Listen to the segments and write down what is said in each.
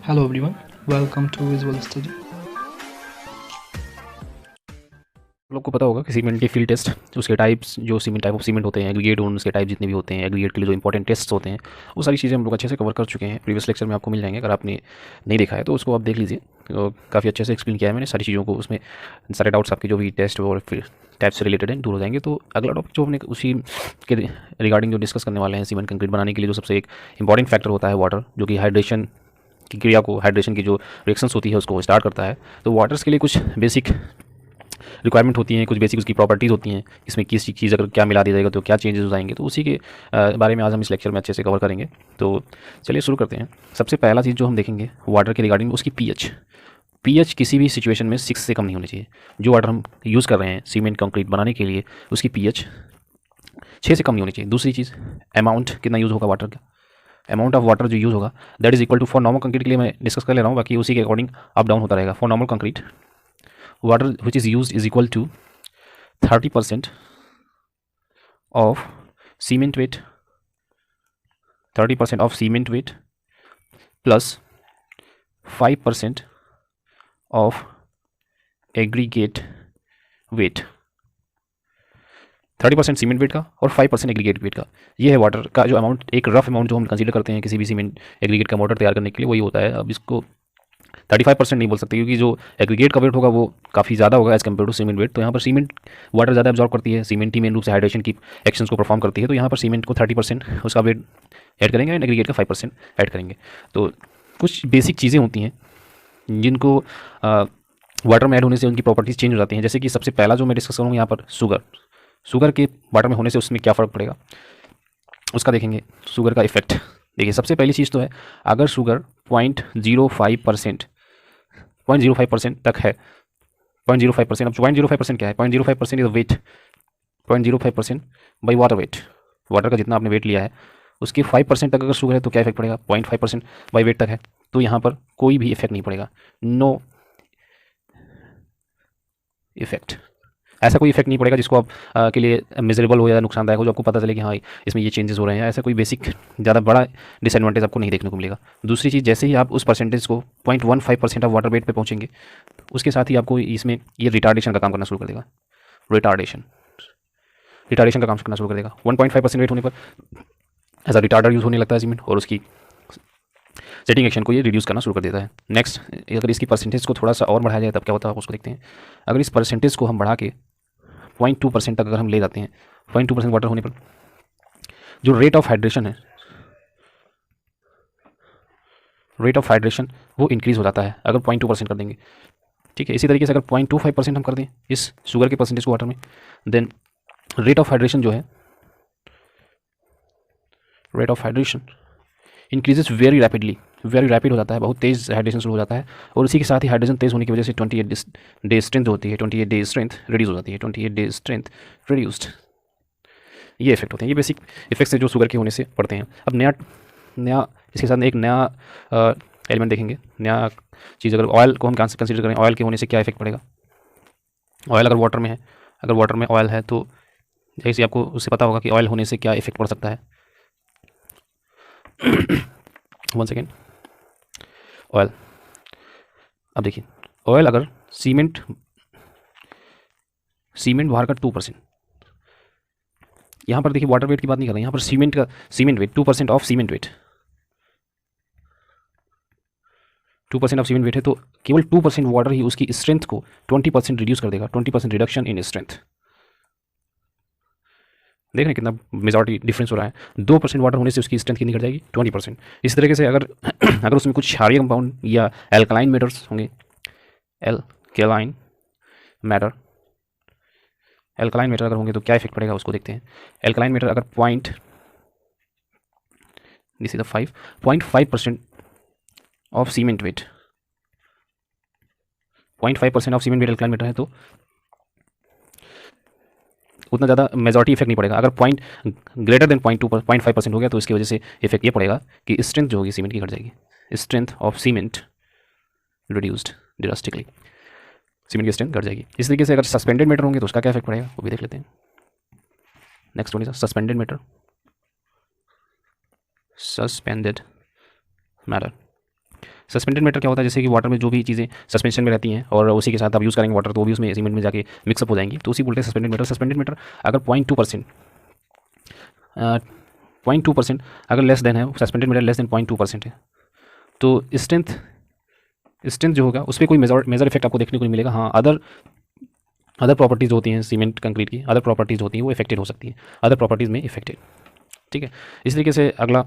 Hello everyone, welcome to Visual Study. आप लोग को पता होगा कि सीमेंट के फील्ड टेस्ट, उसके टाइप्स, जो सीमेंट टाइप ऑफ सीमेंट होते हैं, एग्रीगेट और उसके टाइप जितने भी होते हैं, एग्रीगेट के लिए जो इंपॉर्टेंट टेस्ट होते हैं, वो सारी चीज़ें हम लोग अच्छे से कवर कर चुके हैं। प्रीवियस लेक्चर में आपको मिल जाएंगे, अगर आपने नहीं देखा है तो उसको आप देख लीजिए। तो काफ़ी अच्छे से एक्सप्लेन किया है मैंने सारी चीज़ों को, उसमें सारे डाउट्स आपके जो भी टेस्ट और फिर टाइप से रिलेटेड हैं दूर हो जाएंगे। तो अगला टॉपिक जो हमने उसी के रिगार्डिंग जो डिस्कस करने वाले हैं, सीमेंट कंक्रीट बनाने के लिए जो सबसे एक इंपॉर्टेंट फैक्टर होता है वाटर, जो कि हाइड्रेशन की क्रिया को, हाइड्रेशन की जो रिएक्शंस होती है उसको स्टार्ट करता है। तो वाटर्स के लिए कुछ बेसिक रिक्वायरमेंट होती हैं, कुछ बेसिक उसकी प्रॉपर्टीज़ होती हैं, इसमें किस चीज़ अगर क्या मिला दिया जाएगा तो क्या चेंजेस हो जाएंगे, तो उसी के बारे में आज हम इस लेक्चर में अच्छे से कवर करेंगे। तो चलिए शुरू करते हैं। सबसे पहला चीज़ जो हम देखेंगे वाटर के रिगार्डिंग, उसकी पीएच किसी भी सिचुएशन में 6 से कम नहीं होनी चाहिए। जो वाटर हम यूज़ कर रहे हैं सीमेंट कंक्रीट बनाने के लिए, उसकी पीएच 6 से कम नहीं होनी चाहिए। दूसरी चीज़, अमाउंट कितना यूज़ होगा वाटर का, अमाउंट ऑफ वाटर जो यूज़ होगा that is equal to, for normal concrete के लिए मैं डिस्कस कर ले रहा हूँ, बाकी उसी के अकॉर्डिंग अप डाउन होता रहेगा। For normal concrete water which is use is equal to 30% of cement weight, 30% of cement weight plus 5% of aggregate weight, 30% cement weight का और 5% एग्रीगेट वेट का। ये है वाटर का जो अमाउंट, एक रफ अमाउंट जो हम कंसीडर करते हैं किसी भी सीमेंट एग्रीगेट का मोटर तैयार करने के लिए, वही होता है। अब इसको 35% नहीं बोल सकते, क्योंकि जो एग्रीगेट का वेट होगा वो काफ़ी ज़्यादा होगा as compare to cement weight. तो यहाँ पर सीमेंट वाटर ज़्यादा एब्जॉर्व करती है, सीमेंट ही मेन रूप से हाइड्रेशन की एक्शंस को परफॉर्म करती है। तो यहाँ पर सीमेंट को 30% उसका वेट ऐड करेंगे एंड एग्रीगेट का 5% ऐड करेंगे। तो कुछ बेसिक चीज़ें होती हैं जिनको वाटर में ऐड होने से उनकी प्रॉपर्टीज़ चेंज हो जाती हैं। जैसे कि सबसे पहला जो मैं डिस्कस करूँगा यहाँ पर शुगर के वाटर में होने से उसमें क्या फ़र्क पड़ेगा उसका देखेंगे, शुगर का इफेक्ट। देखिए सबसे पहली चीज़ तो है, अगर शुगर 0.05% 0.05% तक है, 0.05%, अब 0.05% क्या है, 0.05% is weight, 0.05% by water weight, water का जितना आपने वेट लिया है उसके 5% तक अगर शुगर है तो क्या इफेक्ट पड़ेगा, 0.5% बाई वेट तक है तो यहाँ पर कोई भी इफेक्ट नहीं पड़ेगा, नो इफेक्ट। ऐसा कोई इफेक्ट नहीं पड़ेगा जिसको आप के लिए मिजरेबल हो या नुकसानदायक हो, जो आपको पता चले कि हाँ इसमें ये चेंजेस हो रहे हैं। ऐसा कोई बेसिक ज़्यादा बड़ा डिसएडवांटेज आपको नहीं देखने को मिलेगा। दूसरी चीज़, जैसे ही आप उस परसेंटेज को 0.15% ऑफ वाटर वेट पे पहुंचेंगे, उसके साथ ही आपको इसमें ये रिटार्डेशन का काम करना शुरू कर देगा। रिटार्डेशन रिटार्डेशन का काम करना शुरू कर देगा। 1.5% वेट होने पर एज अ रिटार्डर यूज़ होने लगता है सीमेंट, और उसकी सेटिंग एक्शन को ये रिड्यूस करना शुरू कर देता है। नेक्स्ट, अगर इसकी परसेंटेज को थोड़ा सा और बढ़ाया जाए तब क्या होता है उसको देखते हैं। अगर इस परसेंटेज को हम बढ़ा के 0.2% तक अगर हम ले जाते हैं, 0.2% वाटर होने पर जो रेट ऑफ हाइड्रेशन है, रेट ऑफ हाइड्रेशन वो इंक्रीज़ हो जाता है अगर 0.2% कर देंगे। ठीक है, इसी तरीके से अगर 0.25% हम कर दें इस शुगर के परसेंटेज को वाटर में, देन रेट ऑफ हाइड्रेशन जो है, rate of hydration increases very rapidly, very rapid हो जाता है, बहुत तेज़ हाइड्रेशन शुरू हो जाता है। और इसी के साथ ही हाइड्रेशन तेज़ होने की वजह से 28 डेज स्ट्रेंथ होती है, 28 डेज स्ट्रेंथ रिड्यूस हो जाती है, 28 डेज स्ट्रेंथ रिड्यूस्ड। ये इफेक्ट होते हैं, ये बेसिक इफेक्ट्स हैं जो शुगर के होने से पड़ते हैं। अब नया नया इसके साथ एक नया एलिमेंट देखेंगे, नया चीज़। अगर ऑयल को हम कंसिडर करें, ऑयल के होने से क्या इफेक्ट पड़ेगा। ऑयल अगर वाटर में है, अगर वाटर में ऑयल है तो जैसे आपको उससे पता होगा कि ऑयल होने से क्या इफेक्ट पड़ सकता है। 1 सेकेंड, ऑयल। अब देखिए, ऑयल अगर सीमेंट बाहर का 2%, यहाँ पर देखिए वाटर वेट की बात नहीं कर रहे हैं, यहाँ पर cement weight 2% of cement weight, 2% of cement weight है तो केवल 2% वाटर ही उसकी स्ट्रेंथ को 20% रिड्यूस कर देगा, 20% रिडक्शन इन स्ट्रेंथ। देख रहे हैं कितना मेजॉरिटी डिफरेंस हो रहा है। 2% वाटर होने से उसकी स्ट्रेंथ कितनी घट जाएगी, 20%। इस तरीके से अगर अगर उसमें कुछ क्षारीय कंपाउंड या एल्कलाइन मैटर्स होंगे, एल्कलाइन मैटर, एल्कलाइन मैटर अगर होंगे तो क्या इफेक्ट पड़ेगा उसको देखते हैं। एल्कलाइन मैटर अगर this is the 0.5% of cement weight, 0.5% of cement weight alkaline matter है तो उतना ज़्यादा मेजॉरिटी इफेक्ट नहीं पड़ेगा। अगर पॉइंट ग्रेटर देन 0.5% हो गया तो इसकी वजह से इफेक्ट ये पड़ेगा कि स्ट्रेंथ जो होगी सीमेंट की घट जाएगी, strength of cement reduced drastically, cement की स्ट्रेंथ घट जाएगी। इस तरीके से अगर सस्पेंडेड मैटर होंगे तो उसका क्या इफेक्ट पड़ेगा वो भी देख लेते हैं। Next one is suspended matter, suspended matter. Suspended matter क्या होता है, जैसे कि वाटर में जो भी चीज़ें सस्पेंशन में रहती हैं और उसी के साथ आप यूज़ करेंगे वाटर तो वो भी उसमें सीमेंट में जाके मिक्सअप हो जाएंगी, तो उसी बोलते हैं सस्पेंडेड मैटर। सस्पेंडेड मैटर अगर 0.2% अगर लेस देन है, सस्पेंडेड मैटर लेस देन 0.2% है, तो स्ट्रेंथ जो होगा उस पर कोई मेजर इफेक्ट आपको देखने को नहीं मिलेगा। हाँ, अदर प्रॉपर्टीज़ होती हैं सीमेंट कंक्रीट की, अदर प्रॉपर्टीज़ होती हैं वो इफेक्टेड हो सकती हैं, अदर प्रॉपर्टीज़ में इफेक्टेड। ठीक है, इस तरीके से अगला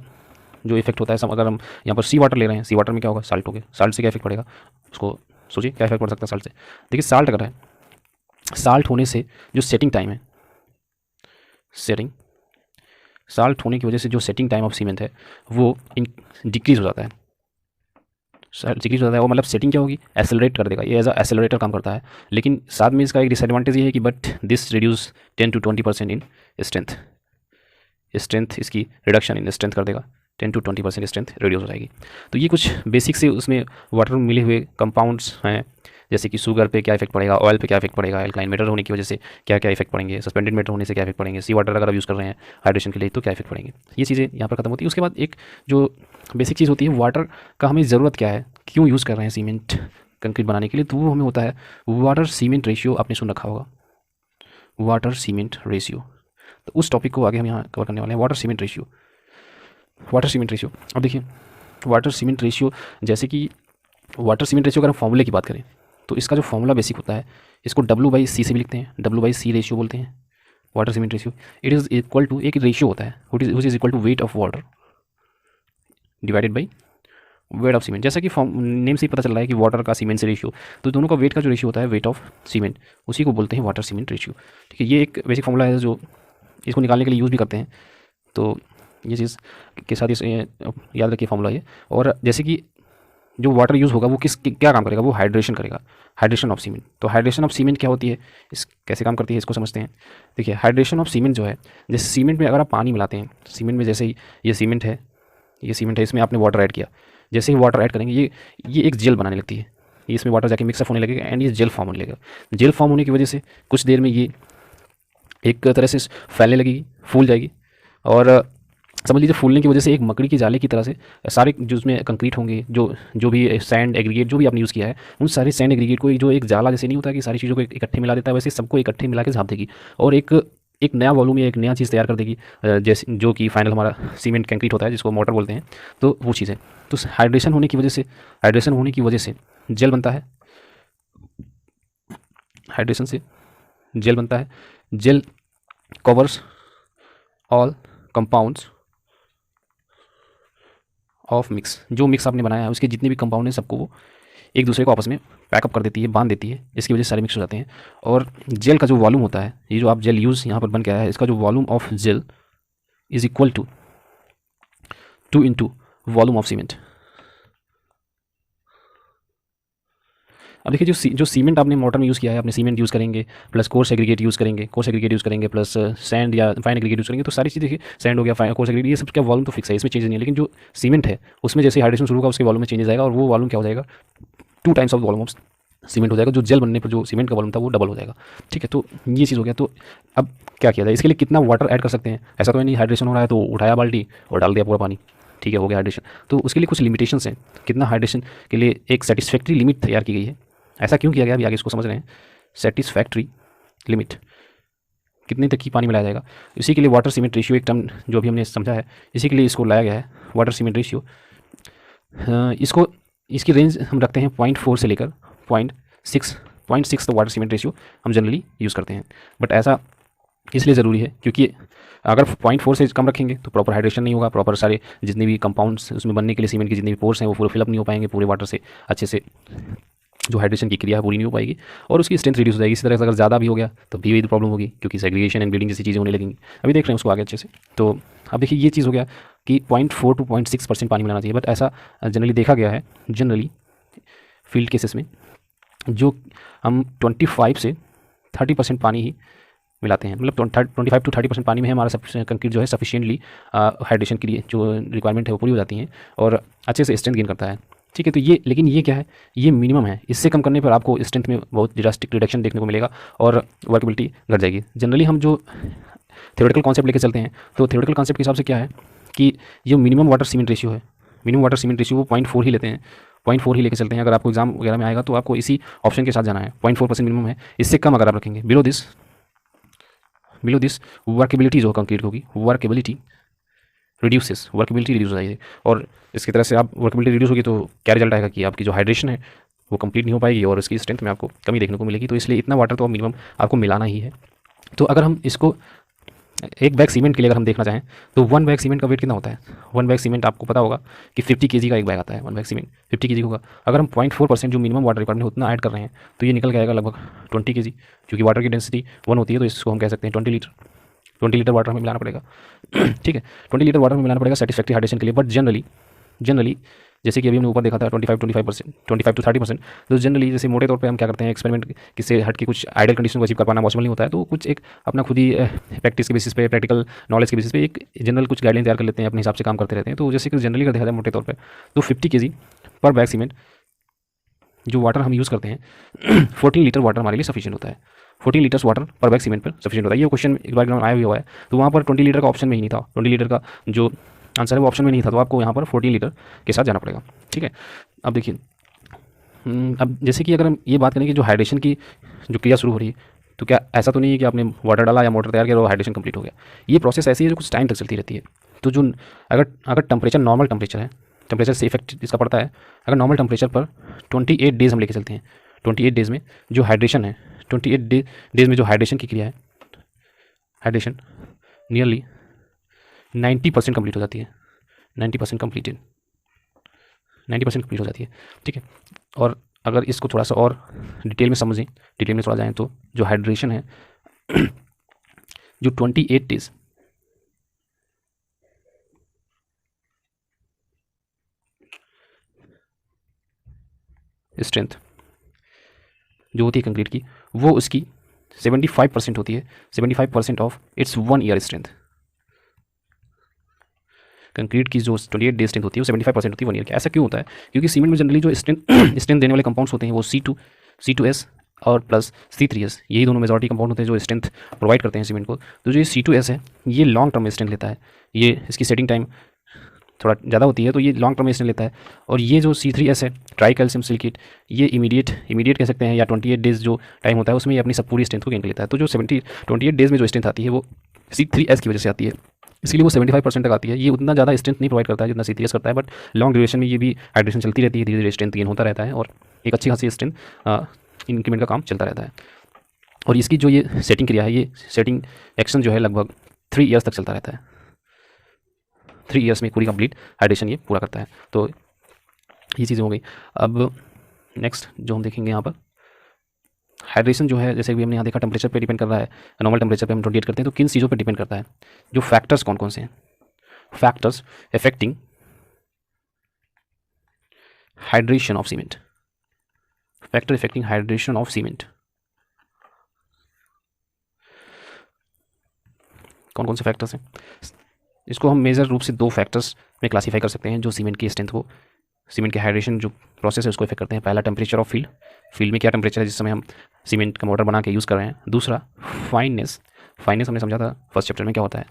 जो इफेक्ट होता है, अगर हम यहाँ पर सी वाटर ले रहे हैं, सी वाटर में क्या होगा, साल्ट हो गया, साल्ट से क्या इफेक्ट पड़ेगा, उसको सोचिए क्या इफेक्ट पड़ सकता है साल्ट से। देखिए साल्ट अगर है, साल्ट होने से जो सेटिंग टाइम है, साल्ट होने की वजह से जो सेटिंग टाइम ऑफ सीमेंट है वो डिक्रीज हो जाता है, डिक्रीज हो जाता है। वो मतलब सेटिंग क्या होगी, एसेलरेट कर देगा, ये एज अ एसेलरेटर काम करता है। लेकिन साथ में इसका एक डिसएडवांटेज ये है कि but this reduce 10 to 20% in strength इसकी रिडक्शन इन स्ट्रेंथ कर देगा, 10 to 20% स्ट्रेंथ रिड्यूस हो जाएगी। तो ये कुछ बेसिक से उसमें वाटर में मिले हुए कंपाउंड्स हैं, जैसे कि शुगर पे क्या इफेक्ट पड़ेगा, ऑयल पे क्या इफेक्ट पड़ेगा, एल्कालाइन मैटर होने की वजह से क्या क्या इफेक्ट पड़ेंगे, सस्पेंडेड मैटर होने से क्या इफेक्ट पड़ेंगे, सी वाटर अगर आप यूज़ कर रहे हैं हाइड्रेशन के लिए तो क्या इफेक्ट पड़ेंगे, ये चीज़ें यहाँ पर खत्म होती है। उसके बाद एक जो बेसिक चीज़ होती है वाटर का हमें ज़रूरत क्या है, क्यों यूज़ कर रहे हैं सीमेंट कंक्रीट बनाने के लिए, तो वो हमें होता है वाटर सीमेंट रेशियो। आपने सुन रखा होगा वाटर सीमेंट रेशियो, तो उस टॉपिक को आगे हम यहाँ कवर करने वाले हैं, वाटर सीमेंट रेशियो। अब देखिए वाटर सीमेंट रेशियो, जैसे कि वाटर सीमेंट रेशियो अगर हम फॉर्मूले की बात करें तो इसका जो फॉर्मूला बेसिक होता है, इसको W/C से भी लिखते हैं, W/C रेशियो बोलते हैं water cement ratio. It is equal to, एक रेशियो होता है which is equal to weight of water divided by weight of cement. जैसा कि नेम से ही पता चल रहा है कि वाटर का सीमेंट से रेशियो, तो दोनों का वेट का जो रेशियो होता है वेट ऑफ सीमेंट, उसी को बोलते हैं वाटर सीमेंट रेशियो। ठीक है, ये एक बेसिक फॉर्मूला है जो इसको निकालने के लिए यूज़ भी करते हैं, तो ये चीज़ के साथ इस याद रखिए फॉर्मूला ये। और जैसे कि जो वाटर यूज़ होगा वो क्या काम करेगा, वो हाइड्रेशन करेगा, हाइड्रेशन ऑफ सीमेंट। तो हाइड्रेशन ऑफ सीमेंट क्या होती है, इस कैसे काम करती है इसको समझते हैं। देखिए हाइड्रेशन ऑफ सीमेंट जो है, जैसे सीमेंट में अगर आप पानी मिलाते हैं, सीमेंट में जैसे ही ये सीमेंट है, इसमें आपने वाटर ऐड किया, जैसे ही वाटर ऐड करेंगे ये एक जेल बनाने लगती है, ये इसमें वाटर जाके मिक्सअप होने लगेगा एंड ये जेल फॉर्म होने लगेगा। जेल फॉर्म होने की वजह से कुछ देर में ये एक तरह से फैलने लगेगी, फूल जाएगी, और समझ लीजिए फूलने की वजह से एक मकड़ी के जाले की तरह से सारे जो उसमें कंक्रीट होंगे, जो भी सैंड एग्रीगेट जो भी आपने यूज़ किया है, उन सारे सैंड एग्रीगेट को जो एक जाला जैसे नहीं होता कि सारी चीज़ों को इकट्ठे मिला देता है, वैसे सबको इकट्ठे मिला के झाँप देगी और एक नया वॉल्यूम या एक नया चीज़ तैयार कर देगी, जैसे जो कि फाइनल हमारा सीमेंट कंक्रीट होता है जिसको मोटर बोलते हैं, तो वो चीज़ है। तो हाइड्रेशन होने की वजह से जेल बनता है, हाइड्रेशन से जेल बनता है, gel covers all compounds of mix, जो मिक्स आपने बनाया है उसके जितने भी कंपाउंड हैं सबको वो एक दूसरे को आपस में पैकअप कर देती है, बांध देती है, इसकी वजह से सारे मिक्स हो जाते हैं। और जेल का जो वॉल्यूम होता है, ये जो आप जेल यूज़ यहाँ पर बन के आया है, इसका जो volume of gel is equal to 2 into volume of cement. अब देखिए जो सीमेंट आपने मोटर में यूज़ किया है, आपने सीमेंट यूज़ करेंगे प्लस कोर्स एग्रीगेट यूज़ करेंगे प्लस सैंड या फाइन एग्रीगेट यूज़ करेंगे, तो सारी चीज़ देखिए सैंड हो गया, कोर्स एग्रीगेट, ये सब क्या वॉल्यूम तो फिक्स है, इसमें चेंज नहीं है। लेकिन जो सीमेंट है उसमें जैसे हाइड्रेशन शुरू होगा उसके वॉल्यूम में चेंजेस आएगा और वो वॉल्यूम क्या हो जाएगा, 2 times of volume of cement हो जाएगा। जो जेल बनने पर जो सीमेंट का वॉल्यूम था वो डबल हो जाएगा। ठीक है, तो ये चीज़ हो गया। तो अब क्या किया जाए, इसके लिए कितना वाटर ऐड कर सकते हैं, ऐसा तो नहीं हाइड्रेशन हो रहा है तो उठाया बाल्टी और डाल दिया पूरा पानी, ठीक है, हो गया हाइड्रेशन। तो उसके लिए कुछ लिमिटेशंस हैं, कितना हाइड्रेशन के लिए एक सेटिस्फैक्ट्री लिमिट तैयार की गई है। ऐसा क्यों किया गया अभी आगे इसको समझ रहे हैं। सेटिस्फैक्ट्री लिमिट कितने तक की पानी मिलाया जाएगा, इसी के लिए वाटर सीमेंट रेशियो एक टर्म जो अभी हमने समझा है, इसी के लिए इसको लाया गया है वाटर सीमेंट रेशियो। इसकी रेंज हम रखते हैं 0.4 से लेकर 0.6 तो वाटर सीमेंट रेशियो हम जनरली यूज़ करते हैं। बट ऐसा इसलिए ज़रूरी है क्योंकि अगर 0.4 से कम रखेंगे तो प्रॉपर हाइड्रेशन नहीं होगा, प्रॉपर सारे जितने भी कंपाउंड्स उसमें बनने के लिए सीमेंट के जितने भी पोर्स हैं वो पूरे फिलअप नहीं हो पाएंगे, पूरे वाटर से अच्छे से जो हाइड्रेशन की क्रिया है पूरी नहीं हो पाएगी और उसकी स्ट्रेंथ रिड्यूस हो जाएगी। इसी तरह से अगर ज़्यादा भी हो गया तो भी प्रॉब्लम होगी क्योंकि सेग्रीगेशन एंड ब्लीडिंग जैसी चीज़ें होने लगेंगी। अभी देख रहे हैं उसको आगे अच्छे से। तो अब देखिए ये चीज़ हो गया कि 0.4 to 0.6% पानी मिलाना चाहिए। बट ऐसा जनरली देखा गया है, जनरली फील्ड केसेस में जो हम 25 से 30% पानी ही मिलाते हैं, मतलब 25 to 30% पानी में हमारा कंक्रीट जो है सफिशिएंटली हाइड्रेशन के लिए जो रिक्वायरमेंट है वो पूरी हो जाती है और अच्छे से स्ट्रेंथ गेन करता है। ठीक है, तो ये लेकिन ये क्या है, ये मिनिमम है। इससे कम करने पर आपको स्ट्रेंथ में बहुत ड्रास्टिक रिडक्शन देखने को मिलेगा और वर्केबिलिटी घट जाएगी। जनरली हम जो थ्योरेटिकल कॉन्सेप्ट लेकर चलते हैं तो थ्योरेटिकल कॉन्सेप्ट के हिसाब से क्या है कि जो मिनिमम वाटर सीमेंट रेशियो है, मिनिमम वाटर सीमेंट रेशियो वो 0.4 ही लेते हैं 0.4 ही लेके चलते हैं। अगर आपको एग्जाम वगैरह में आएगा तो आपको इसी ऑप्शन के साथ जाना है। 0.4% मिनिमम है, इससे कम अगर आप रखेंगे बिलो दिस वर्केबिलिटी जो कंक्रीट होगी, वर्केबिलिटी रिड्यूस हो जाएगी। और इसकी तरह से आप वर्केबिलिटी रिड्यूस होगी तो क्या रिजल्ट आएगा कि आपकी जो हाइड्रेशन है वो कंप्लीट नहीं हो पाएगी और इसकी स्ट्रेंथ में आपको कमी देखने को मिलेगी। तो इसलिए इतना वाटर तो मिनिमम आपको मिलाना ही है। तो अगर हम इसको एक बैग सीमेंट के लिए अगर हम देखना चाहें तो 1 बैग सीमेंट का वेट कितना होता है? 1 बैग सीमेंट आपको पता होगा कि 50 केजी का एक बैग आता है। 1 बैग सीमेंट 50 केजी होगा। अगर हम 0.4% जो मिनिमम वाटर रिक्वायरमेंट उतना ऐड कर रहे हैं तो ये निकल के आएगा लगभग 20 केजी, क्योंकि वाटर की डेंसिटी 1 होती है। तो इसको हम कह सकते हैं 20 लीटर वाटर हमें मिलाना पड़ेगा। ठीक है, 20 लीटर वाटर में मिलाना पड़ेगा सेटिस्फैक्ट्री हाइड्रेशन के लिए। बट जनरली जैसे कि अभी हमने ऊपर देखा था 25 to 30%, तो जनरली जैसे मोटे तौर पे हम क्या करते हैं, एक्सपेरिमेंट किससे हट के कुछ आइडियल कंडीशन को अचीव कर पाना पॉसिबल नहीं होता है। तो कुछ एक अपना खुद ही प्रैक्टिस के बेसिस पे, प्रैक्टिकल नॉलेज के बेसिस पे एक जनरल कुछ गाइडलाइन तैयार कर लेते हैं, अपने हिसाब से काम करते रहते हैं। तो जैसे कि जनरली अगर देखा जाए मोटे तौर पर तो 50 केजी पर बैग सीमेंट जो वाटर हम यूज़ करते हैं 14 लीटर वाटर हमारे लिए सफिशिएंट होता है। 14 लीटर्स वाटर पर बैग सीमेंट पर सफिशिएंट होता है। ये क्वेश्चन एक बार आया हुआ है, तो वहाँ पर 20 लीटर का ऑप्शन में ही नहीं था। 20 लीटर का जो आंसर है वो ऑप्शन में नहीं था, तो आपको यहाँ पर 14 लीटर के साथ जाना पड़ेगा। ठीक है, अब देखिए, अब जैसे कि अगर हम ये बात करें कि जो हाइड्रेशन की जो क्रिया शुरू हो रही है, तो क्या ऐसा तो नहीं है कि आपने वाटर डाला या मोटर तैयार किया और हाइड्रेशन कंप्लीट हो गया। ये प्रोसेस ऐसी है जो कुछ टाइम तक चलती रहती है। तो जो अगर टेम्परेचर नॉर्मल टेम्परेचर है, टेम्परेचर से इफेक्ट इसका पड़ता है। अगर नॉर्मल टेम्परेचर पर 28 डेज़ हम लेके चलते हैं, 28 डेज़ में जो हाइड्रेशन है, 28 डेज़ में जो हाइड्रेशन की क्रिया है, हाइड्रेशन नियरली 90% कंप्लीट हो जाती है। 90% कंप्लीटेड, 90% कंप्लीट हो जाती है। ठीक है, और अगर इसको थोड़ा सा और डिटेल में समझें, डिटेल में थोड़ा जाएँ तो जो हाइड्रेशन है जो 28 डेज़ स्ट्रेंथ जो होती है कंक्रीट की, वो उसकी 75% होती है। 75% of its 1 year strength. Concrete की जो 28 डे स्ट्रेंथ होती है वो 75% होती है 1 ईयर की। ऐसा क्यों होता है? क्योंकि सीमेंट में जनरली जो स्ट्रेंथ देने वाले कंपाउंड्स होते हैं वो C2S और प्लस C3S, यही दोनों मेजॉरिटी कंपाउंड होते हैं जो स्ट्रेंथ प्रोवाइड करते हैं सीमेंट को। तो जो ये C2S है ये लॉन्ग टर्म में स्ट्रेंथ लेता है, ये इसकी सेटिंग टाइम थोड़ा ज़्यादा होती है, तो ये लॉन्ग टर्म में स्ट्रेंथ लेता है। और ये जो C3S है, ट्राई कैल्शियम सिलिकेट, ये इमीडिएट कह सकते हैं, या 28 डेज़ जो टाइम होता है उसमें ये अपनी सब पूरी स्ट्रेंथ को गेन कर लेता है। तो जो 28 डेज़ में जो स्ट्रेंथ आती है वो C3S की वजह से आती है, इसलिए वो 75% तक आती है। ये उतना ज़्यादा स्ट्रेंथ नहीं प्रोवाइड करता है जितना C3S करता है, बट लॉन्ग ड्यूरेशन में ये भी हाइड्रेशन चलती रहती है, धीरे धीरे स्ट्रेंथ गेन होता रहता है और एक अच्छी खासी स्ट्रेंथ इंक्रीमेंट का काम चलता रहता है। और इसकी जो ये सेटिंग क्रिया है, ये सेटिंग एक्शन जो है लगभग 3 ईयर्स तक चलता रहता है। 3 ईयर्स में पूरी कंप्लीट हाइड्रेशन ये पूरा करता है। तो ये चीज़ें हो गई। अब नेक्स्ट जो हम देखेंगे यहाँ पर हाइड्रेशन जो है, जैसे कि हमने यहाँ देखा टेम्परेचर पे डिपेंड कर रहा है। नॉर्मल टेम्परेचर पे हम 28 करते हैं, तो किन चीज़ों पे डिपेंड करता है? जो फैक्टर्स कौन कौन से हैं? Factors affecting hydration of cement, factor affecting hydration of cement कौन कौन से फैक्टर्स हैं? इसको हम मेजर रूप से 2 फैक्टर्स में क्लासीफाई कर सकते हैं जो सीमेंट की स्ट्रेंथ को, सीमेंट के हाइड्रेशन जो प्रोसेस है उसको इफेक्ट करते हैं। पहला टेम्परेचर ऑफ फील्ड में क्या टेम्परेचर है जिस समय हम सीमेंट का मोटर बना के यूज़ कर रहे हैं। दूसरा फाइननेस हमने समझा था फर्स्ट चैप्टर में क्या होता है,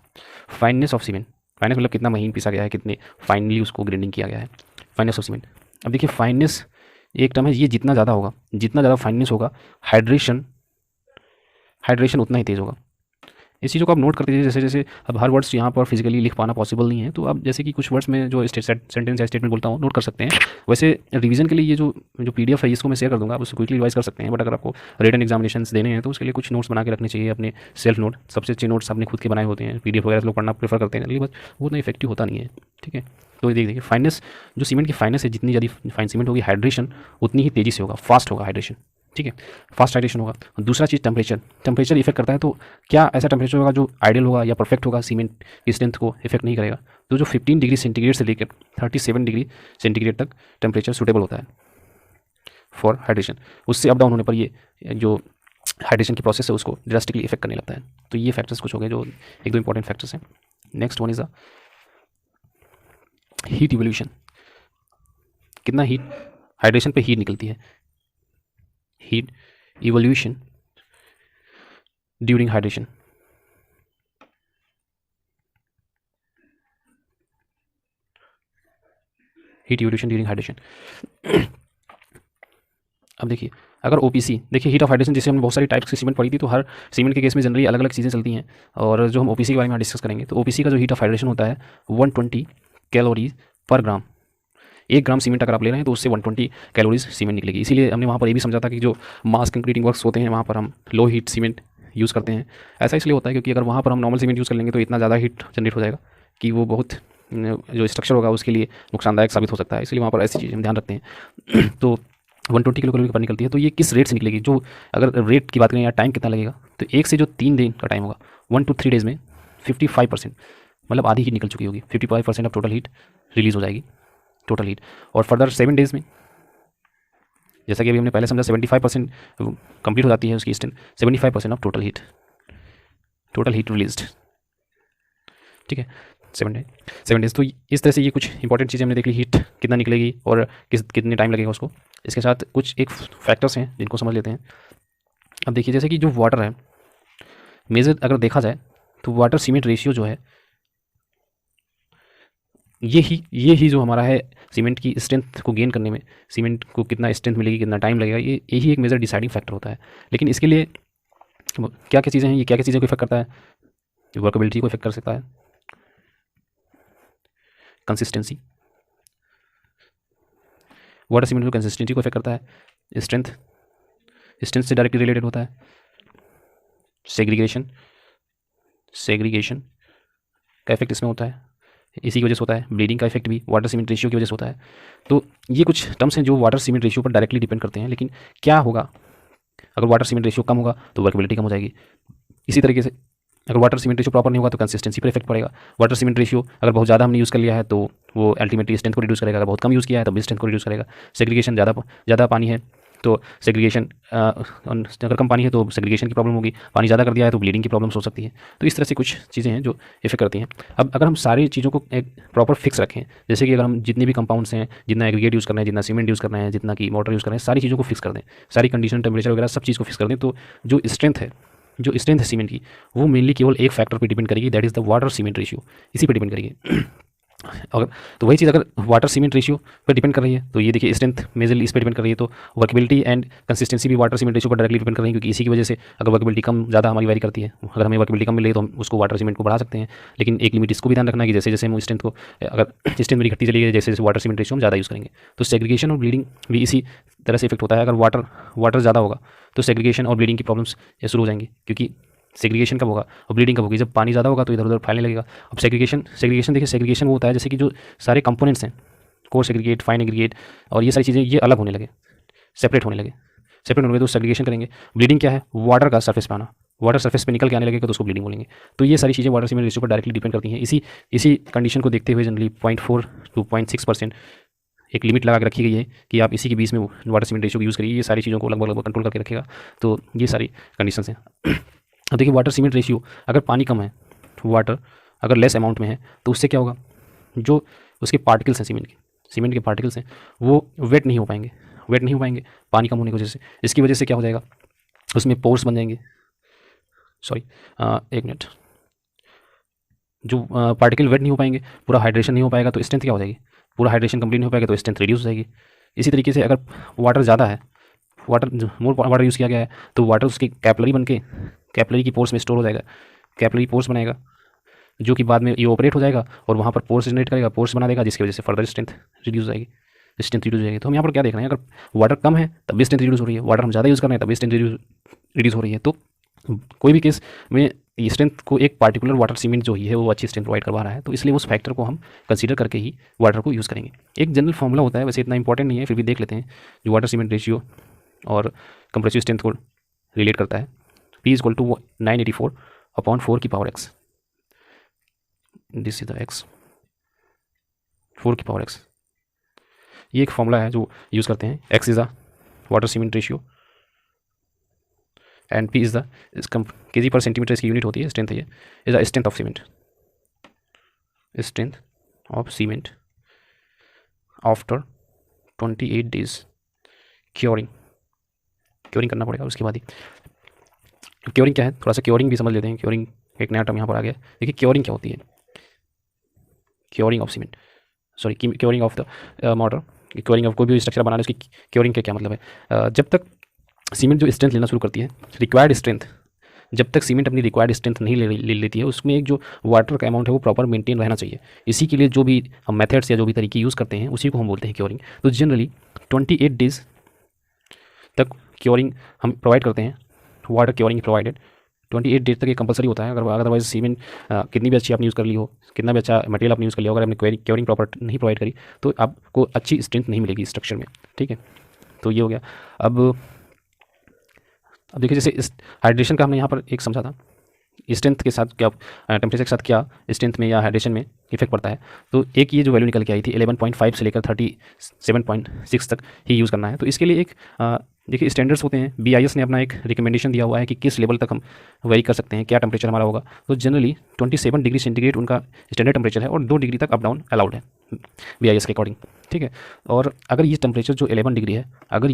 फाइननेस ऑफ सीमेंट। फाइननेस मतलब कितना महीन पिसा गया है, कितने फाइनली उसको ग्राइंडिंग किया गया है, फाइननेस ऑफ सीमेंट। अब देखिए फाइननेस एक टर्म है, ये जितना ज़्यादा होगा, जितना ज़्यादा फाइननेस होगा, हाइड्रेशन उतना ही तेज़ होगा। इस चीज़ों को आप नोट करते जाइए। जैसे जैसे अब हर वर्ड्स यहाँ पर फिजिकली लिख पाना पॉसिबल नहीं है, तो आप जैसे कि कुछ वर्ड्स में जो सेंटेंस या स्टेटमेंट बोलता हूँ नोट कर सकते हैं। वैसे रिवीजन के लिए ये जो PDF है इसको मैं शेयर कर दूँगा, आप उसको क्विकली रिवाइज कर सकते हैं। बट अगर आपको रिटन एग्जामिनेशंस देने हैं तो उसके लिए कुछ नोट्स बना के रखने चाहिए, अपने सेल्फ नोट। सबसे अच्छे नोट्स आपने खुद के बनाए होते हैं, PDF वगैरह लोग पढ़ना प्रेफर करते हैं, लेकिन बस वो उतना इफेक्टिव होता नहीं है। ठीक है, तो देखिए फाइननेस, जो सीमेंट की फाइननेस है, जितनी ज़्यादा फाइन सीमेंट होगी हाइड्रेशन उतनी ही तेज़ी से होगा, फास्ट होगा हाइड्रेशन। ठीक है, फास्ट हाइड्रेशन होगा। दूसरा चीज़ टेम्परेचर इफेक्ट करता है। तो क्या ऐसा टेम्परेचर होगा जो आइडियल होगा या परफेक्ट होगा, सीमेंट की स्ट्रेंथ को इफेक्ट नहीं करेगा? तो जो 15 डिग्री सेंटीग्रेड से लेकर 37 डिग्री सेंटीग्रेड तक टेम्परेचर सूटेबल होता है फॉर हाइड्रेशन। उससे अप डाउन होने पर ये जो हाइड्रेशन की प्रोसेस है उसको ड्रास्टिकली इफेक्ट करने लगता है। तो ये फैक्टर्स कुछ हो गए जो 1-2 इंपॉर्टेंट फैक्टर्स हैं। Next one is the heat evolution. कितना हीट हाइड्रेशन पे हीट निकलती है, heat evolution during hydration. Heat evolution during hydration. अब देखिए अगर ओपीसी, देखिए हीट ऑफ हाइड्रेशन जैसे हमने बहुत सारी टाइप्स की सीमेंट पढ़ी थी, तो हर सीमेंट के केस में जनरली अलग अलग चीज़ें चलती हैं, और जो हम ओपीसी के बारे में डिस्कस करेंगे तो ओपीसी का जो हीट ऑफ हाइड्रेशन होता है 120 कैलोरी पर ग्राम। 1 ग्राम सीमेंट अगर आप ले रहे हैं तो उससे 120 कैलोरीज सीमेंट निकलेगी। इसीलिए हमने वहाँ पर ये भी समझा था कि जो मास कंक्रीटिंग वर्क्स होते हैं वहाँ पर हम लो हीट सीमेंट यूज़ करते हैं। ऐसा इसलिए होता है क्योंकि अगर वहाँ पर हम नॉर्मल सीमेंट यूज़ कर लेंगे तो इतना ज़्यादा हीट जनरेट हो जाएगा कि वो बहुत जो स्ट्रक्चर होगा उसके लिए नुकसानदायक साबित हो सकता है। इसलिए वहाँ पर ऐसी चीज़ें हम ध्यान रखते हैं। तो 120 किलो कैलोरी पर निकलती है। तो ये किस रेट से निकलेगी, जो अगर रेट की बात करें या टाइम कितना लगेगा, तो 1 से जो 3 दिन का टाइम होगा 1 to 3 डेज़ में 55%, मतलब आधी हीट निकल चुकी होगी। 55% ऑफ टोटल हीट रिलीज़ हो जाएगी, टोटल हीट। और फर्दर 7 डेज़ में, जैसा कि अभी हमने पहले समझा, 75% कंप्लीट हो जाती है उसकी strength. 75% of total heat released, ठीक है। 7 डेज। तो इस तरह से ये कुछ इंपॉर्टेंट चीज़ें हमने देख ली, हीट कितना निकलेगी और कितने टाइम लगेगा उसको। इसके साथ कुछ एक फैक्टर्स हैं जिनको समझ लेते हैं। अब देखिए जैसे कि जो वाटर है, मेजर अगर देखा जाए तो वाटर सीमेंट रेशियो जो है, ये ही जो हमारा है सीमेंट की स्ट्रेंथ को गेन करने में, सीमेंट को कितना स्ट्रेंथ मिलेगी, कितना टाइम लगेगा, यही एक मेजर डिसाइडिंग फैक्टर होता है। लेकिन इसके लिए क्या क्या चीज़ें हैं, ये क्या क्या चीज़ों को इफेक्ट करता है, वर्केबिलिटी को इफेक्ट कर सकता है, कंसिस्टेंसी, वाटर सीमेंट की कंसिस्टेंसी को इफेक्ट करता है, स्ट्रेंथ से डायरेक्टली रिलेटेड होता है, सेग्रीगेशन का इफेक्ट इसमें होता है, इसी की वजह से होता है। ब्लीडिंग का इफेक्ट भी वाटर सीमेंट रेशियो की वजह से होता है। तो ये कुछ टर्म्स हैं जो वाटर सीमेंट रेशियो पर डायरेक्टली डिपेंड करते हैं। लेकिन क्या होगा, अगर वाटर सीमेंट रेशियो कम होगा तो वर्केबिलिटी कम हो जाएगी। इसी तरीके से अगर वाटर सीमेंट रेशियो प्रॉपर नहीं होगा तो कंसिस्टेंसी पर इफेक्ट पड़ेगा। वाटर सीमेंट रेशियो अगर बहुत ज़्यादा हमने यूज़ कर लिया है तो वो अल्टीमेटली स्ट्रेंथ को रिड्यूस करेगा, अगर बहुत कम यूज़ किया है तो भी स्ट्रेंथ को रिड्यूस करेगा। सेग्रीगेशन, ज़्यादा पानी है तो सेग्रीगेशन, अगर कम पानी है तो सेग्रीगेशन की प्रॉब्लम होगी, पानी ज़्यादा कर दिया है तो ब्लीडिंग की प्रॉब्लम्स हो सकती है। तो इस तरह से कुछ चीज़ें हैं जो इफेक्ट करती हैं। अब अगर हम सारी चीज़ों को एक प्रॉपर फिक्स रखें, जैसे कि अगर हम जितने भी कंपाउंड्स हैं, जितना एग्रीगेट यूज़ करना है, जितना सीमेंट यूज़ करना है, जितना की वाटर यूज़ करना है, सारी चीज़ों को फिक्स कर दें, सारी कंडीशन, टेम्परेचर वगैरह सब चीज़ को फिक्स कर दें, तो जो स्ट्रेंथ है सीमेंट की, वो मेनली केवल एक फैक्टर पर डिपेंड करेगी, that is the water cement ratio. इसी पर डिपेंड करेगी। अगर तो वही चीज़ अगर वाटर सीमेंट रेशियो पर डिपेंड कर रही है तो ये देखिए स्ट्रेंथ मेजरली इस पर डिपेंड कर रही है। तो वर्केबिलिटी एंड कंसिस्टेंसी भी वाटर सीमेंट रेशियो पर डायरेक्टली डिपेंड कर रही है, क्योंकि इसी की वजह से अगर वर्केबिलिटी कम ज़्यादा हमारी वारी करती है, अगर हमें वर्केबिलिटी कम मिले तो हम उसको वाटर सीमेंट को बढ़ा सकते हैं। लेकिन एक लिमिट इसको भी ध्यान रखना है कि जैसे जैसे हम स्ट्रेंथ को, अगर स्ट्रेंथ मेरी घटती चली गई, जैसे जैसे वाटर सीमेंट रेशियो हम ज़्यादा यूज़ करेंगे तो सेग्रीगेशन और ब्लीडिंग भी इसी तरह से इफेक्ट होता है। अगर वाटर ज़्यादा होगा तो सेग्रीगेशन और ब्लीडिंग की प्रॉब्लम्स शुरू हो जाएंगी, क्योंकि सेग्रीगेशन कब होगा और ब्लीडिंग कब होगी, जब पानी ज़्यादा होगा तो इधर उधर फैलने लगेगा। अब सेग्रीगेशन देखिए, सेग्रीगेशन वो होता है जैसे कि जो सारे कंपोनेंट्स हैं, कोर्स एग्रीगेट, फाइन एग्रीगेट और ये सारी चीज़ें, ये अलग होने लगे, सेपरेट होने लगे तो सेग्रीगेशन करेंगे। ब्लीडिंग क्या है, वाटर का सरफेस पे आना, वाटर सरफेस पे निकल के आने लगेगा तो उसको ब्लीडिंग बोलेंगे। तो ये सारी चीज़ें वाटर सीमेंट रेशियो पर डायरेक्टली डिपेंड करती हैं। इसी कंडीशन को देखते हुए जनरली 0.4 to 0.6% एक लिमिट लगा के रखी गई है कि आप इसी के बीच में वाटर सीमेंट रेशियो को यूज़ करिए। ये सारी चीज़ों को लगभग कंट्रोल करके रखेगा। तो ये सारी कंडीशंस हैं। अब देखिए वाटर सीमेंट रेशियो, अगर पानी कम है, वाटर अगर लेस अमाउंट में है तो उससे क्या होगा, जो उसके पार्टिकल्स हैं सीमेंट के पार्टिकल्स हैं वो वेट नहीं हो पाएंगे पानी कम होने की वजह से। इसकी वजह से क्या हो जाएगा, उसमें पोर्स बन जाएंगे। एक मिनट, जो पार्टिकल वेट नहीं हो पाएंगे, पूरा हाइड्रेशन नहीं हो पाएगा तो स्ट्रेंथ क्या हो जाएगी, पूरा हाइड्रेशन कंप्लीट नहीं हो पाएगा तो स्ट्रेंथ रिड्यूस हो जाएगी। इसी तरीके से अगर वाटर ज़्यादा है, मोर वाटर यूज़ किया गया है तो वाटर उसके कैपिलरी बन के कैपिलरी की पोर्स में स्टोर हो जाएगा, कैपिलरी पोर्स बनाएगा जो कि बाद में ये ऑपरेट हो जाएगा और वहाँ पर पोर्स जनरेट करेगा, पोर्स बना देगा, जिसकी वजह से फर्दर स्ट्रेंथ रिड्यूस हो जाएगी। तो हम यहाँ पर क्या देख रहे हैं, अगर वाटर कम है तब भी स्ट्रेंथ रिड्यूस हो रही है, वाटर हम ज़्यादा यूज़ कर रहे हैं तब भी स्ट्रेंथ रिड्यूस हो रही है। तो कोई भी केस में स्ट्रेंथ को एक पार्टिकुलर वाटर सीमेंट जो ही है वो अच्छी स्ट्रेंथ प्रोवाइड करवा रहा है, तो इसलिए उस फैक्टर को हम कंसीडर करके ही वाटर को यूज़ करेंगे। एक जनरल फॉर्मूला होता है, वैसे इतना इंपॉर्टेंट नहीं है, फिर भी देख लेते हैं, जो वाटर सीमेंट रेशियो और कंप्रेसिव स्ट्रेंथ को रिलेट करता है। P = 984/4 x, this is the x, 4 x। ये एक फॉर्मूला है जो यूज़ करते हैं। x is the water cement ratio and P is the kg per centimeter इसकी यूनिट होती है, स्ट्रेंथ है, ये is the strength of cement after 28 days curing करना पड़ेगा उसके बाद ही। क्योरिंग क्या है, थोड़ा सा क्योरिंग भी समझ लेते हैं। क्योरिंग एक नया टर्म यहाँ पर आ गया। देखिए क्योरिंग क्या होती है, curing of cement, sorry curing of the model, curing of कोई भी स्ट्रक्चर बनाना, उसकी क्योरिंग का क्या मतलब है? जब तक सीमेंट जो स्ट्रेंथ लेना शुरू करती है, रिक्वायर्ड स्ट्रेंथ, जब तक सीमेंट अपनी रिक्वायर्ड स्ट्रेंथ नहीं ले लेती है, उसमें एक जो वाटर का अमाउंट है वो प्रॉपर मेंटेन रहना चाहिए। इसी के लिए जो भी हम मेथड्स या जो भी तरीके यूज़ करते हैं उसी को हम बोलते हैं क्योरिंग। तो जनरली 28 डेज तक क्योरिंग हम प्रोवाइड करते हैं, वाटर क्योरिंग प्रोवाइडेड 28 डेज तक ये कंपलसरी होता है। अगर अदरवाइज सीमेंट कितनी भी अच्छी आपने यूज़ कर ली हो, कितना भी अच्छा मटेरियल आपने यूज़ कर लिया हो, अगर आपने क्योरिंग प्रॉपर नहीं प्रोवाइड करी तो आपको अच्छी स्ट्रेंथ नहीं मिलेगी स्ट्रक्चर में। ठीक है, तो ये हो गया। अब देखिए, जैसे इस हाइड्रेशन का हमने यहाँ पर एक समझा था, स्ट्रेंथ के साथ क्या, टेम्परेचर के साथ क्या स्ट्रेंथ में या हाइड्रेशन में इफेक्ट पड़ता है। तो एक ये जो वैल्यू निकल के आई थी 11.5 से लेकर 37.6 तक ही यूज़ करना है। तो इसके लिए एक देखिए स्टैंडर्ड्स होते हैं, BIS ने अपना एक रिकमेंडेशन दिया हुआ है कि किस लेवल तक हम वेरी कर सकते हैं, क्या टेम्परेचर हमारा होगा। तो जनरली 27 डिग्री सेंटीग्रेड उनका स्टैंडर्ड टेम्परेचर है और 2 डिग्री तक अप डाउन अलाउड है BIS के अकॉर्डिंग। ठीक है, और अगर ये टेम्परेचर जो 11 डिग्री है, अगर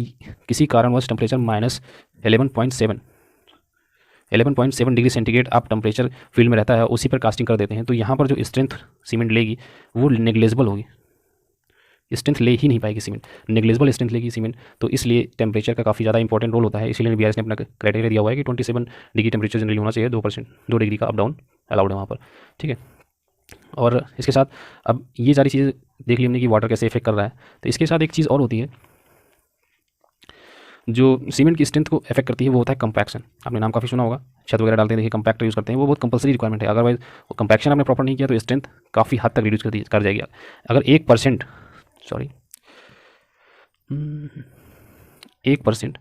किसी कारणवश टेम्परेचर माइनस 11.7 डिग्री सेंटीग्रेड आप टेम्परेचर फील्ड में रहता है, उसी पर कास्टिंग कर देते हैं, तो यहाँ पर जो स्ट्रेंथ सीमेंट लेगी वो नेग्लेजिबल होगी, स्ट्रेंथ ले ही नहीं पाएगी सीमेंट, नेग्लेजिबल स्ट्रेंथ लेगी सीमेंट। तो इसलिए टेम्परेचर का काफ़ी ज़्यादा इंपॉर्टेंट रोल होता है। इसीलिए BIS ने अपना क्राइटेरिया दिया हुआ है कि 27 डिग्री टेम्परेचर जनरली होना चाहिए, 2 डिग्री का अप डाउन अलाउड है वहाँ पर। ठीक है, और इसके साथ अब ये सारी चीज़ें देख ली हमने कि वाटर कैसे इफेक्ट कर रहा है। तो इसके साथ एक चीज़ और होती है जो सीमेंट की स्ट्रेंथ को इफेक्ट करती है, वो होता है कंपैक्शन। आपने नाम काफ़ी सुना होगा, छत वगैरह डालते हैं, देखिए कंपैक्टर यूज़ करते हैं, वो बहुत कंपलसरी रिक्वायरमेंट है। अदरवाइज वो कंपैक्शन आपने प्रॉपर नहीं किया तो स्ट्रेंथ काफ़ी हद तक रिड्यूस कर जाएगी। अगर 1% 1%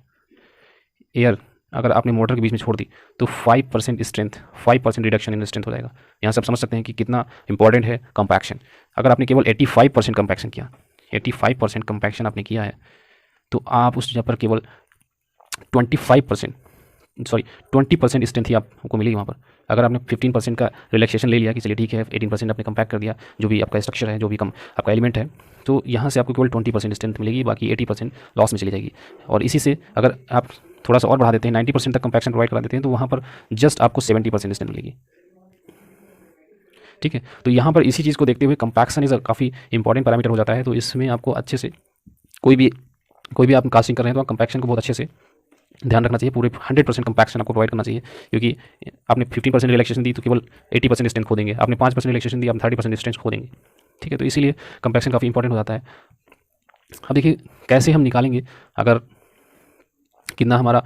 एयर अगर आपने मोटर के बीच में छोड़ दी तो 5% रिडक्शन इन स्ट्रेंथ हो जाएगा। यहाँ से आप समझ सकते हैं कि कितना इंपॉर्टेंट है कंपैक्शन। अगर आपने केवल 85% कंपैक्शन किया, 85% कंपैक्शन आपने किया है, तो आप उस जगह पर केवल 20% स्ट्रेंथ ही आपको मिलेगी वहाँ पर। अगर आपने 15% का रिलैक्सेशन ले लिया कि चलिए ठीक है 18% आपने कंपैक्ट कर दिया, जो भी आपका स्ट्रक्चर है, जो भी आपका एलिमेंट है, तो यहाँ से आपको केवल 20% स्ट्रेंथ मिलेगी, बाकी 80% लॉस में चली जाएगी। और इसी से अगर आप थोड़ा सा और बढ़ा देते हैं, 90% तक कंपैक्शन प्रोवाइड करा देते हैं, तो वहाँ पर जस्ट आपको 70% स्ट्रेंथ मिलेगी। ठीक है, तो यहाँ पर इसी चीज़ को देखते हुए कंपैक्शन इज़ काफ़ी इंपॉर्टेंट पैरामीटर हो जाता है। तो इसमें आपको अच्छे से कोई भी आप कास्टिंग कर रहे हैं तो आप कंपैक्शन को बहुत अच्छे से ध्यान रखना चाहिए। पूरे 100% कंपैक्शन आपको प्रोवाइड करना चाहिए, क्योंकि आपने 15% रिलैक्सेशन दी तो केवल 80% स्ट्रेंथ खो देंगे, आपने 5% रिलैक्सेशन दी आप 30% स्ट्रेंथ खो देंगे। ठीक है, तो इसीलिए कंपैक्शन काफ़ी इंपॉर्टेंट हो जाता है। अब देखिए कैसे हम निकालेंगे, अगर कितना हमारा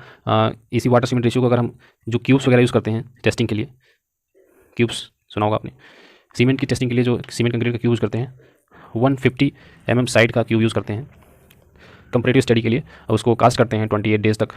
इसी वाटर सीमेंट रेशियो को, अगर हम जो क्यूब्स वगैरह यूज़ करते हैं टेस्टिंग के लिए, क्यूब्स सुना होगा आपने, सीमेंट की टेस्टिंग के लिए जो सीमेंट कंक्रीट का क्यूब यूज़ करते हैं 150 mm साइड का क्यूब यूज़ करते हैं कंपैरेटिव स्टडी के लिए। अब उसको कास्ट करते हैं 28 डेज तक,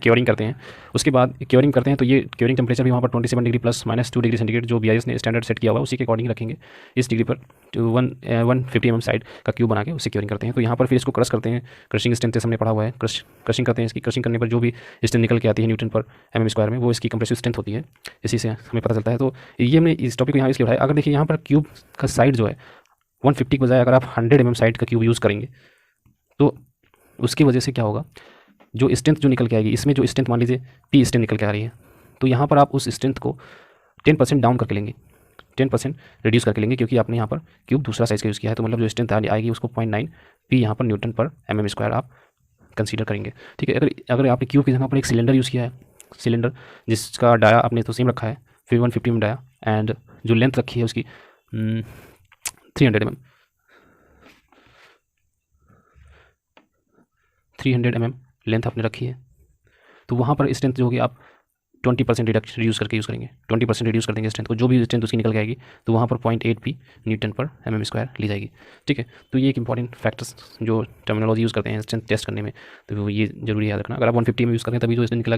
क्योरिंग करते हैं। उसके बाद क्योरिंग करते हैं तो ये क्योरिंग टेम्परेचर भी वहाँ पर 27 degree plus minus 2 degree centigrade जो BIS ने स्टैंडर्ड सेट किया हुआ है उसी के अकॉर्डिंग रखेंगे। इस डिग्री पर 150 mm साइड का क्यूब बना के उससे क्योरिंग करते हैं। तो यहाँ पर फिर इसको क्रश करते हैं, क्रशिंग स्ट्रेंथ हमने पढ़ा हुआ है, क्रशिंग करते हैं। इसकी क्रशिंग करने पर जो भी स्ट्रेंथ निकल के आती है न्यूटन पर mm² में, वो इसकी कंप्रेसिव स्ट्रेंथ होती है, इसी से हमें पता चलता है। तो ये हमने इस टॉपिक को यहाँ इसलिए उठाया। अगर देखिए यहाँ पर क्यूब का साइड जो है 150 के बजाय अगर आप 100 mm साइड का क्यूब यूज़ करेंगे तो उसकी वजह से क्या होगा, जो स्ट्रेंथ जो निकल के आएगी, इसमें जो स्ट्रेंथ मान लीजिए P स्ट्रेंथ निकल के आ रही है, तो यहाँ पर आप उस स्ट्रेंथ को 10% डाउन करके लेंगे, 10% रिड्यूस करके लेंगे, क्योंकि आपने यहाँ पर क्यूब दूसरा साइज़ का यूज़ किया है। तो मतलब जो स्ट्रेंथ आएगी उसको 0.9 P यहाँ पर न्यूटन पर mm² आप कंसीडर करेंगे। ठीक है, अगर आपने क्यूब की जगह पर एक सिलेंडर यूज़ किया है, सिलेंडर जिसका डाया आपने तो सेम रखा है, फिर 150 mm डाया, एंड जो लेंथ रखी है उसकी 300 mm लेंथ आपने रखी है, तो वहाँ पर स्ट्रेंथ जो होगी आप 20% रिड्यूस करके यूज़ करेंगे, 20% रिड्यूस कर देंगे स्ट्रेंथ को, जो भी स्ट्रेंथ उसकी निकल के आएगी, तो वहाँ पर 0.8 P न्यूटन पर mm² ली जाएगी। ठीक है, तो ये एक इंपॉर्टेंट फैक्टर्स जो टर्मिनोलॉजी यूज़ करते हैं स्ट्रेंथ टेस्ट करने में, तो ये जरूरी याद रखना। अगर आप 150 में यूज़ करें तभी जो स्ट्रेंथ निकला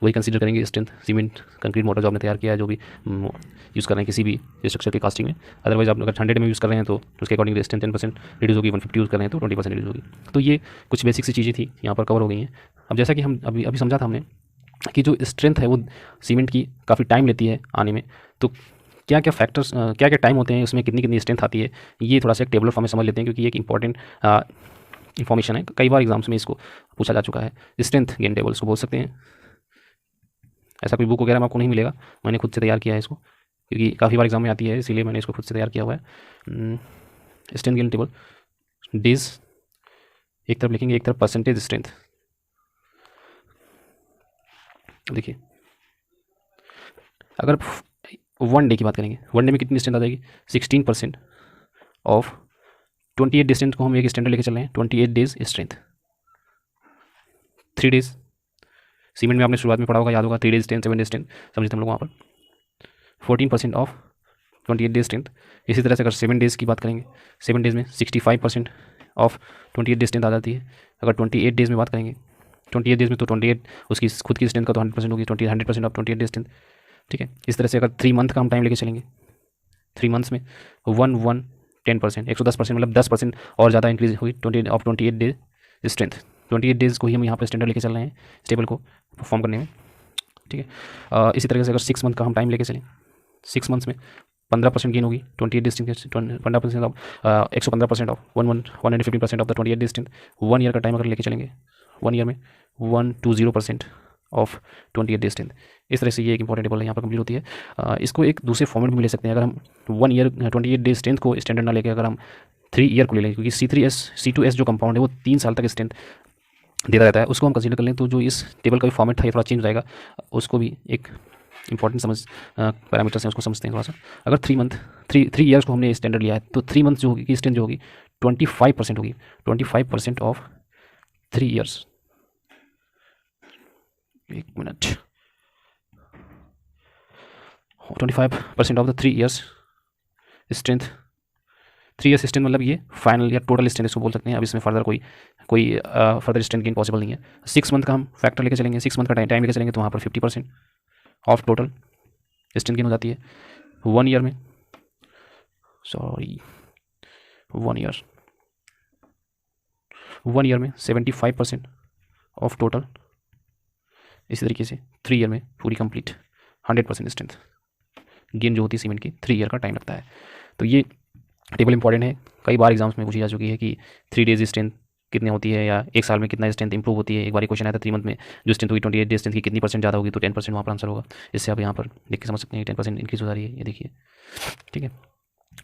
वही कंसीडर करेंगे स्ट्रेंथ सीमेंट कंक्रीट मोटर जो आपने तैयार किया है, जो भी यूज़ कर रहे हैं किसी भी स्ट्रक्चर की कास्टिंग में। अदरवाइज आप अगर 100 में यूज़ कर रहे हैं तो उसके अकॉर्डिंग स्ट्रेंथ 10% रिड्यूस होगी, 150 यूज़ कर रहे हैं तो 20% रिड्यूस होगी। तो ये कुछ बेसिक सी चीज़ें थी यहाँ पर कवर हो गई हैं। अब जैसा कि हम अभी समझा था हमने कि जो स्ट्रेंथ है वो सीमेंट की काफ़ी टाइम लेती है आने में, तो क्या क्या फैक्टर्स क्या क्या टाइम होते हैं, उसमें कितनी कितनी स्ट्रेंथ आती है, ये थोड़ा सा एक टेबलर फॉर्म में समझ लेते हैं, क्योंकि ये एक इंपॉर्टेंट इन्फॉर्मेशन है। कई बार एग्जाम्स में इसको पूछा जा चुका है, स्ट्रेंथ गेन टेबल इसको बोल सकते हैं। ऐसा कोई बुक वगैरह में आपको नहीं मिलेगा, मैंने खुद से तैयार किया है इसको, क्योंकि काफ़ी बार एग्जाम में आती है, इसीलिए मैंने इसको खुद से तैयार किया हुआ है। स्ट्रेंथ गिवन टेबल, डेज एक तरफ लिखेंगे, एक तरफ परसेंटेज स्ट्रेंथ। देखिए अगर 1 डे की बात करेंगे, 1 डे में कितनी स्ट्रेंथ आ जाएगी, 16% ऑफ 28 डिस्टेंस को हम एक स्टैंडर्ड लेके चल रहे हैं, 28 डेज स्ट्रेंथ। 3 डेज सीमेंट में आपने शुरुआत में पढ़ा होगा, याद होगा, 3 डेज स्ट्रेंथ, 7 डेज स्ट्रेंथ समझे हम लोग वहाँ पर। 14% ऑफ 28 डेज स्ट्रेंथ। इसी तरह से अगर 7 डेज़ की बात करेंगे, 7 डेज़ में 65% ऑफ 28 डेज स्ट्रेंथ आ जाती है। अगर 28 डेज़ में बात करेंगे, 28 डेज़ में तो 28 उसकी खुद की स्ट्रेंथ का तो 100% होगी, 100% ऑफ 28 डेज स्ट्रेंथ। ठीक है, इस तरह से अगर 3 मंथ का हम टाइम लेके चलेंगे, 3 मंथ्स में 10%, 110% मतलब 10% और ज़्यादा इंक्रीज हुई 28 डेज स्ट्रेंथ। 28 डेज़ को ही हम यहाँ पर स्टैंडर्ड लेके चल रहे हैं इस टेबल को परफॉर्म करने में। ठीक है, इसी तरीके से अगर 6 मंथ का हम टाइम लेके चलें, 6 मंथ्स में 15% गेन होगी 28 days strength, 15% of 115% of 115% of the 28 days strength. 1 year का टाइम अगर लेके चलेंगे, 1 ईयर में 120% ऑफ 28 डेज स्ट्रेंथ। इस तरह से ये एक इंपॉर्टेंट टेबल है, यहाँ पर कंप्लीट होती है। इसको एक दूसरे फॉर्मेट में ले सकते हैं। अगर हम 1 ईयर 28 डेज स्ट्रेंथ को स्टैंडर्ड ना लेके अगर हम 3 ईयर को ले लें, क्योंकि C2S जो कंपाउंड है वो 3 साल तक स्ट्रेंथ देता रहता है, उसको हम कंसीडर कर लें तो जो इस टेबल का भी फॉर्मेट था ये थोड़ा चेंज रहेगा। उसको भी एक इंपॉर्टेंट पैरामीटर्स हैं, उसको समझते हैं थोड़ा सा। अगर 3 ईयर्स को हमने स्टैंडर्ड लिया है तो 3 मंथ जो होगी की स्ट्रेंथ जो होगी 25% होगी, 25% ऑफ 3 ईयर्स। एक minute, 25% of the 3 years strength. 3 years strength मतलब ये फाइनल या टोटल स्ट्रेंथ इसको बोल सकते हैं। अब इसमें फर्दर कोई फर्दर स्ट्रेंथ गेन पॉसिबल नहीं है। 6 मंथ का हम फैक्टर लेके चलेंगे, 6 मंथ का टाइम लेके चलेंगे तो वहाँ पर 50% ऑफ टोटल स्ट्रेंथ गेन हो जाती है। 1 ईयर में 1 ईयर में 75% ऑफ टोटल। इसी तरीके से 3 ईयर में पूरी कंप्लीट 100% स्ट्रेंथ गेन जो होती है सीमेंट की 3 ईयर का टाइम लगता है। तो ये टेबल इंपॉर्टेंट है, कई बार एग्जाम्स में पूछी जा चुकी है कि 3 डेज स्ट्रेंथ कितनी होती है या एक साल में कितना स्ट्रेंथ इंप्रूव होती है। एक बार क्वेश्चन आया था 3 मंथ में जो स्ट्रेंथ हुई 28 डेज स्ट्रेंथ की कितनी परसेंट ज़्यादा होगी, तो 10% वहाँ पर आंसर होगा। इससे आप यहाँ पर देख के समझ सकते हैं 10% इंक्रीज हो जा रही है, ये देखिए। ठीक है,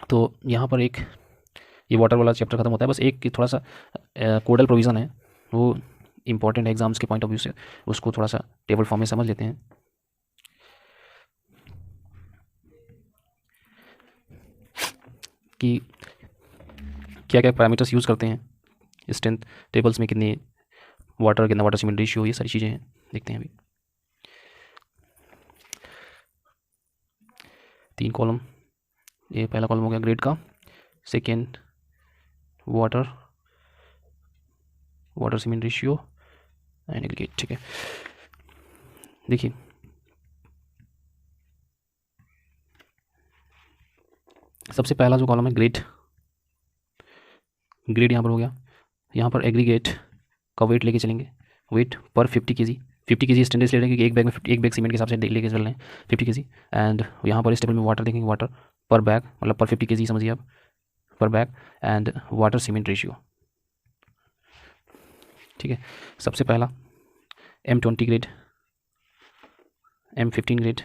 तो यहाँ पर एक ये वाटर वाला चैप्टर खत्म होता है। बस एक थोड़ा सा कोडल प्रोविज़न है, वो इंपॉर्टेंट है एग्जाम्स के पॉइंट ऑफ व्यू से, उसको थोड़ा सा टेबल फॉर्म में समझ लेते हैं। कि क्या क्या पैरामीटर्स यूज़ करते हैं स्ट्रेंथ टेबल्स में, कितनी वाटर कितना वाटर सीमेंट रेशियो, ये सारी चीज़ें हैं, देखते हैं अभी। 3 कॉलम, ये पहला कॉलम हो गया ग्रेड का। Second water cement ratio and aggregate. ठीक है, देखिए सबसे पहला जो कॉलम है ग्रेड यहाँ पर हो गया। यहाँ पर एग्रीगेट का वेट लेके चलेंगे, वेट पर 50 kg 50 kg स्टैंडर्ड ले रहे हैं क्योंकि एक बैग सीमेंट के हिसाब से लेके चल रहे हैं 50 kg। एंड यहाँ पर इस टेबल में वाटर देखेंगे, वाटर पर बैग मतलब पर 50 kg समझिए आप, पर bag and water cement ratio. ठीक है, सबसे पहला M20 grade, M15 grade,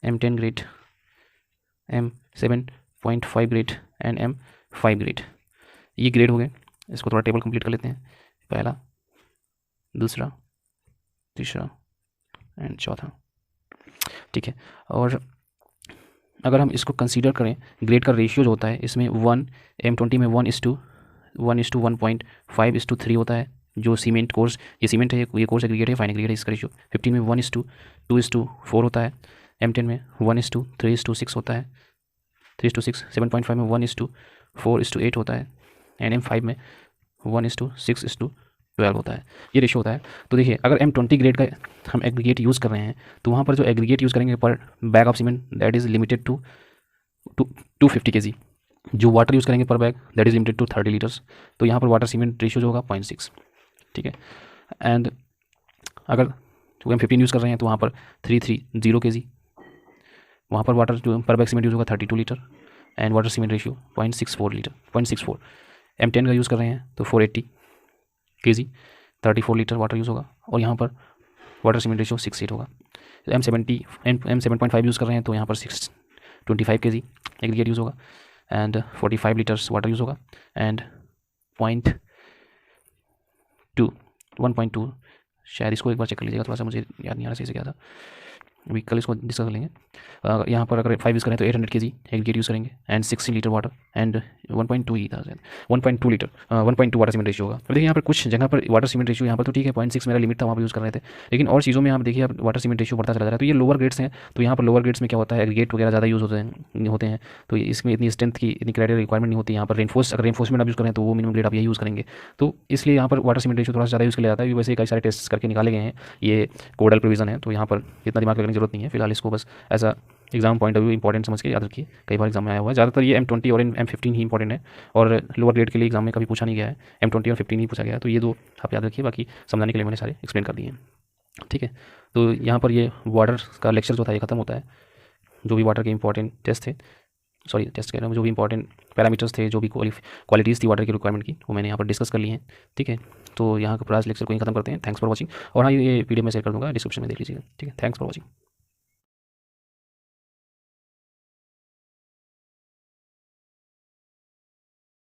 M10 grade, M7.5 grade and M5 grade. ये ग्रेड हो गए। इसको थोड़ा टेबल कंप्लीट कर लेते हैं, पहला, दूसरा, तीसरा एंड चौथा। ठीक है, और अगर हम इसको कंसीडर करें ग्रेड का रेशियो जो होता है इसमें 1 M20 में 1:1:1.5:3 होता है। जो सीमेंट कोर्स, ये सीमेंट है, ये कोर्स एग्रीगेट है, फाइन एग्रीगेट है, इसका रेशियो। 15 में 1:2:4 होता है। M10 में 1:3:6 होता है, 3:6। 7.5 में 1:4:8 होता है एंड M5 में 1:6:12 होता है। ये रेशियो होता है। तो देखिए अगर M20 ग्रेड का हम एग्रीगेट यूज़ कर रहे हैं तो वहाँ पर जो एग्रीगेट यूज़ करेंगे पर bag of cement that is limited to 250 kg। जो वाटर यूज़ करेंगे पर bag that is limited to 30 litres. तो यहाँ पर वाटर सीमेंट रेशियो जो होगा 0.6। ठीक है, एंड अगर जो M15 यूज़ कर रहे हैं तो वहाँ पर 330 kg, वहाँ पर वाटर जो पर बैग सीमेंट यूज़ होगा 32 litre and water cement ratio 0.64। M10 का यूज़ कर रहे हैं तो 480 kg, 34 लीटर वाटर यूज़ होगा और यहाँ पर वाटर सीमेंट रेशियो 68 होगा। M7.5 यूज़ कर रहे हैं तो यहाँ पर 625 kg एग्रीगेट यूज़ होगा एंड 45 लीटर्स वाटर यूज़ होगा एंड 1.2 शायद, इसको एक बार चेक कर लीजिएगा, थोड़ा सा मुझे याद नहीं आ रहा सही से क्या था, अभी कल इसको डिस्कस कर लेंगे। यहाँ पर अगर 5 यूज़ करें तो 800 kg एग्रीगेट यूज़ करेंगे एंड 16 लीटर वाटर एंड 1.2 ही था, 1.2 लीटर 1.2 वाटर सीमेंट रेशियो होगा। तो देखिए यहाँ पर कुछ जगह पर वाटर सीमेंट रेशियो यहाँ पर तो ठीक है, 0.6 मेरा लिमिट था, वहाँ पर यूज़ कर रहे थे, लेकिन और चीज़ों में यहाँ पर देखिए आप वाटर सीमेंट रेशियो बढ़ता चला जा रहा है। तो ये लोअर ग्रेड्स हैं, तो यहाँ पर लोअर ग्रेड्स में क्या होता है, एग्रीगेट वगैरह ज़्यादा यूज़ होते हैं, तो इसमें इतनी स्ट्रेंथ की इतनी क्राइटेरिया रिक्वायरमेंट नहीं होती। यहाँ पर अगर रेनफोर्समेंट आप यूज़ करें तो वो मिनिमम ग्रेड आप यही यूज़ करेंगे, तो इसलिए यहाँ पर वाटर सीमेंट रेशियो थोड़ा ज़्यादा यूज़ किया जाता है। वैसे कई सारे टेस्ट करके निकाले गए हैं, ये कोडल प्रोविजन है, तो यहाँ पर इतना दिमाग लगाने की जरूरत नहीं है फिलहाल, इसको बस as a exam point of view important समझ के याद रखिए, कई बार एग्जाम में आया हुआ है। ज़्यादातर ये M20 और M15 ही इंपॉर्टेंट है, और लोअर ग्रेड के लिए एग्जाम में कभी पूछा नहीं गया है, M20 और 15 ही पूछा गया है, तो ये दो आप याद रखिए, बाकी समझाने के लिए मैंने सारे एक्सप्लेन कर दिए हैं, ठीक है। तो यहाँ पर ये वाटर का लेक्चर जो था ये खत्म होता है। जो भी वाटर के इंपॉर्टेंट टेस्ट थे, सॉरी टेस्ट कह रहा हूँ, जो भी इंपॉर्टेंट पैरामीटर्स थे, जो भी क्वालिटीज़ थी वाटर की रिक्वायरमेंट की, वो मैंने यहाँ पर डिस्कस कर ली हैं, ठीक है। तो यहाँ का पूरा लेक्चर को ही खत्म करते हैं। थैंक्स फॉर वॉचिंग, और हाँ ये PDF में शेयर कर दूँगा, डिस्क्रिप्शन में देख लीजिएगा, ठीक है। Thanks for watching.